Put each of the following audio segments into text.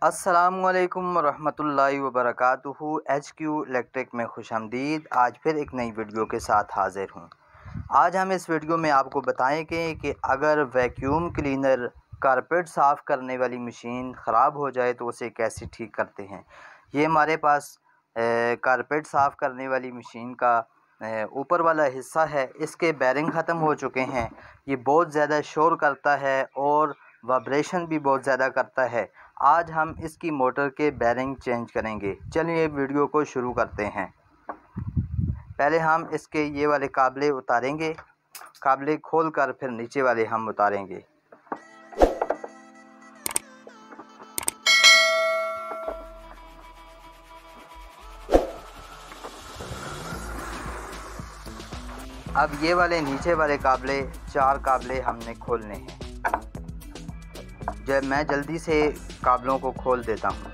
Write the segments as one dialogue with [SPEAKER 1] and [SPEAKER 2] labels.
[SPEAKER 1] अस्सलामुअलैकुम रहमतुल्लाहि व बरकातुहू। HQ इलेक्ट्रिक में खुशामदीद। आज फिर एक नई वीडियो के साथ हाज़िर हूँ। आज हम इस वीडियो में आपको बताएंगे कि अगर वैक्यूम क्लीनर कारपेट साफ़ करने वाली मशीन ख़राब हो जाए तो उसे कैसे ठीक करते हैं। ये हमारे पास कारपेट साफ़ करने वाली मशीन का ऊपर वाला हिस्सा है। इसके बेरिंग ख़त्म हो चुके हैं। ये बहुत ज़्यादा शोर करता है और वाइब्रेशन भी बहुत ज़्यादा करता है। आज हम इसकी मोटर के बेरिंग चेंज करेंगे। चलिए वीडियो को शुरू करते हैं। पहले हम इसके ये वाले काबले उतारेंगे। काबले खोलकर फिर नीचे वाले हम उतारेंगे। अब ये वाले नीचे वाले काबले 4 काबले हमने खोलने हैं। जब मैं जल्दी से काबलों को खोल देता हूँ।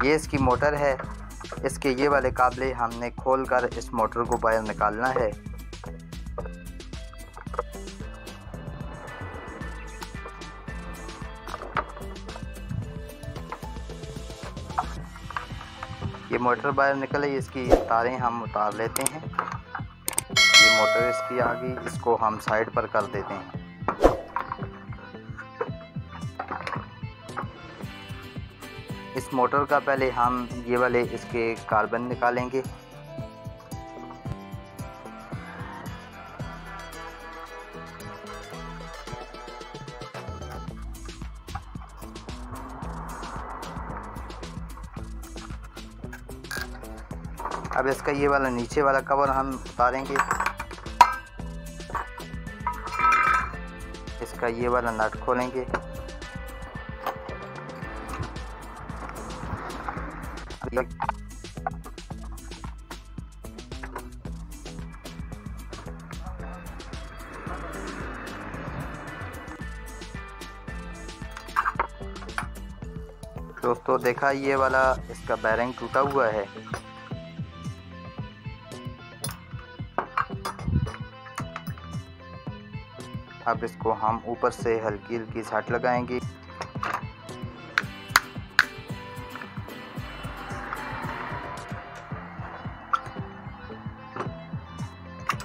[SPEAKER 1] ये इसकी मोटर है। इसके ये वाले काबले हमने खोलकर इस मोटर को बाहर निकालना है। ये मोटर बाहर निकले, इसकी तारें हम उतार लेते हैं। ये मोटर इसकी आ गई, इसको हम साइड पर कर देते हैं। इस मोटर का पहले हम ये वाले इसके कार्बन निकालेंगे। अब इसका ये वाला नीचे वाला कवर हम उतारेंगे। इसका ये वाला नट खोलेंगे। दोस्तों देखा, ये वाला इसका बेरिंग टूटा हुआ है। अब इसको हम ऊपर से हल्की हल्की साट लगाएंगे।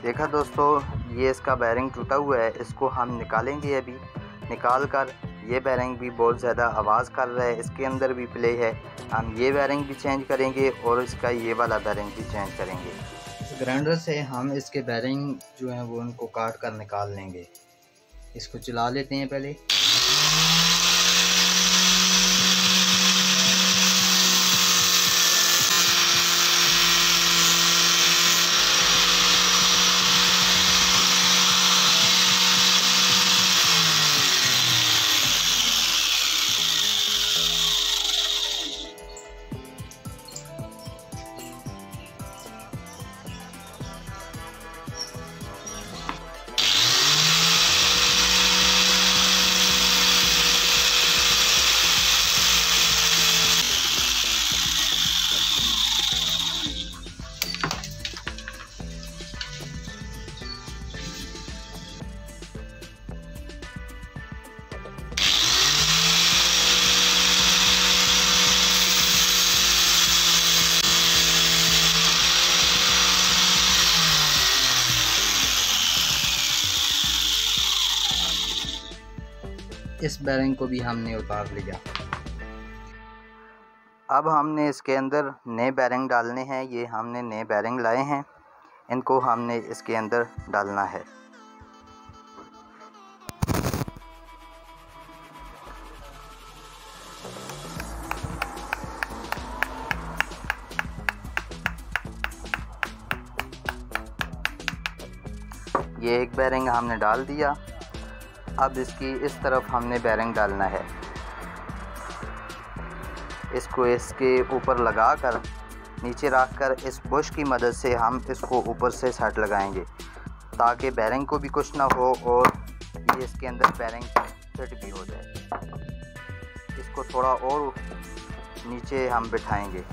[SPEAKER 1] देखा दोस्तों, ये इसका बेरिंग टूटा हुआ है। इसको हम निकालेंगे। अभी निकाल कर, ये बेरिंग भी बहुत ज़्यादा आवाज़ कर रहा है, इसके अंदर भी प्ले है। हम ये बेरिंग भी चेंज करेंगे और इसका ये वाला बेरिंग भी चेंज करेंगे। ग्राइंडर से हम इसके बेरिंग जो हैं वो उनको काट कर निकाल लेंगे। इसको चला लेते हैं पहले। इस बेरिंग को भी हमने उतार लिया। अब हमने इसके अंदर नए बेरिंग डालने हैं। ये हमने नए बेरिंग लाए हैं, इनको हमने इसके अंदर डालना है। ये एक बेरिंग हमने डाल दिया। अब इसकी इस तरफ हमने बेरिंग डालना है। इसको इसके ऊपर लगाकर नीचे रखकर इस बुश की मदद से हम इसको ऊपर से सेट लगाएंगे ताकि बेरिंग को भी कुछ ना हो और ये इसके अंदर बेरिंग फिट भी हो जाए। इसको थोड़ा और नीचे हम बिठाएंगे।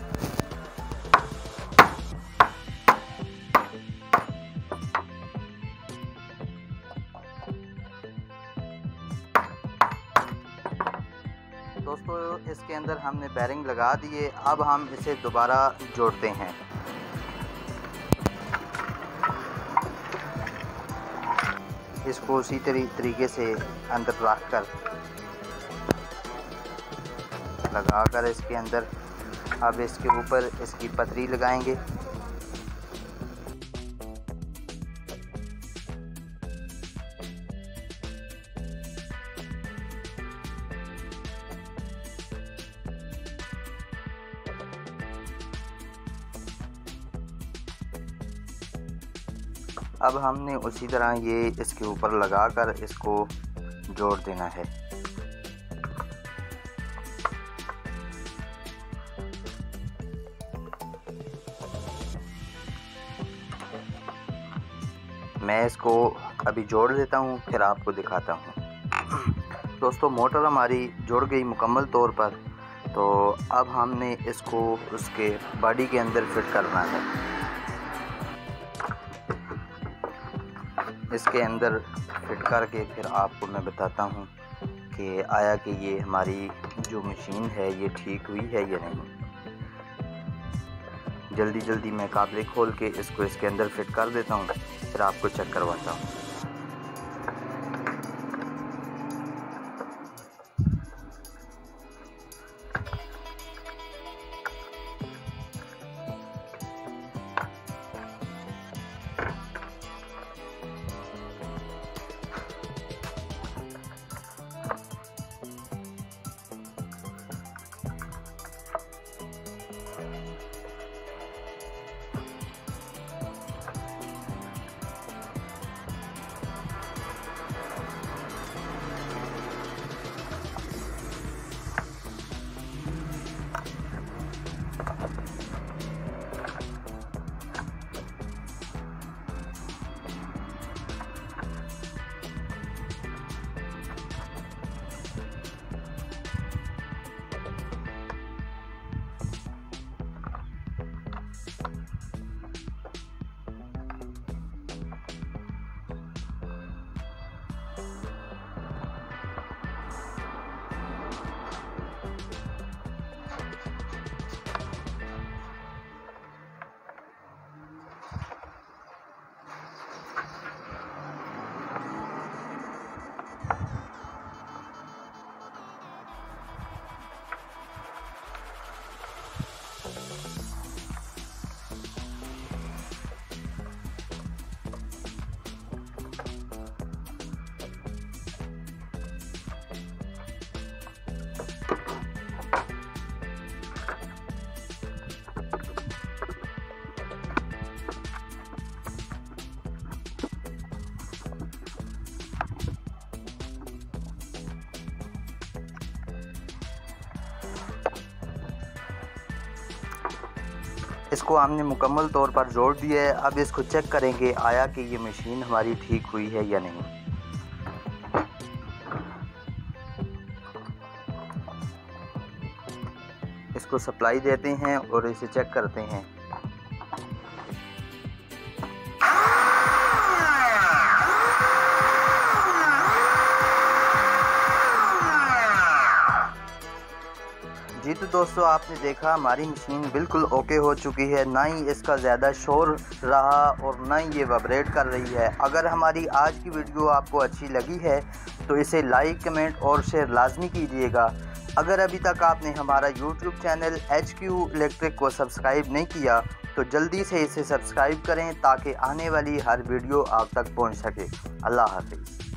[SPEAKER 1] दोस्तों इसके अंदर हमने बेरिंग लगा दिए। अब हम इसे दोबारा जोड़ते हैं। इसको उसी तरीके से अंदर रख कर लगाकर इसके अंदर अब इसके ऊपर इसकी पतरी लगाएंगे। अब हमने उसी तरह ये इसके ऊपर लगाकर इसको जोड़ देना है। मैं इसको अभी जोड़ देता हूँ, फिर आपको दिखाता हूँ। दोस्तों मोटर हमारी जुड़ गई मुकम्मल तौर पर। तो अब हमने इसको उसके बॉडी के अंदर फिट करना है। इसके अंदर फिट करके फिर आपको मैं बताता हूँ कि आया कि ये हमारी जो मशीन है ये ठीक हुई है या नहीं। जल्दी मैं काबले खोल के इसको इसके अंदर फिट कर देता हूँ, फिर आपको चेक करवाता हूँ। इसको हमने मुकम्मल तौर पर जोड़ दिया है। अब इसको चेक करेंगे आया कि ये मशीन हमारी ठीक हुई है या नहीं। इसको सप्लाई देते हैं और इसे चेक करते हैं। जी तो दोस्तों आपने देखा हमारी मशीन बिल्कुल ओके हो चुकी है, ना ही इसका ज़्यादा शोर रहा और ना ही ये वाइब्रेट कर रही है। अगर हमारी आज की वीडियो आपको अच्छी लगी है तो इसे लाइक कमेंट और शेयर लाजमी कीजिएगा। अगर अभी तक आपने हमारा YouTube चैनल HQ इलेक्ट्रिक को सब्सक्राइब नहीं किया तो जल्दी से इसे सब्सक्राइब करें ताकि आने वाली हर वीडियो आप तक पहुंच सके। अल्लाह हाफिज़।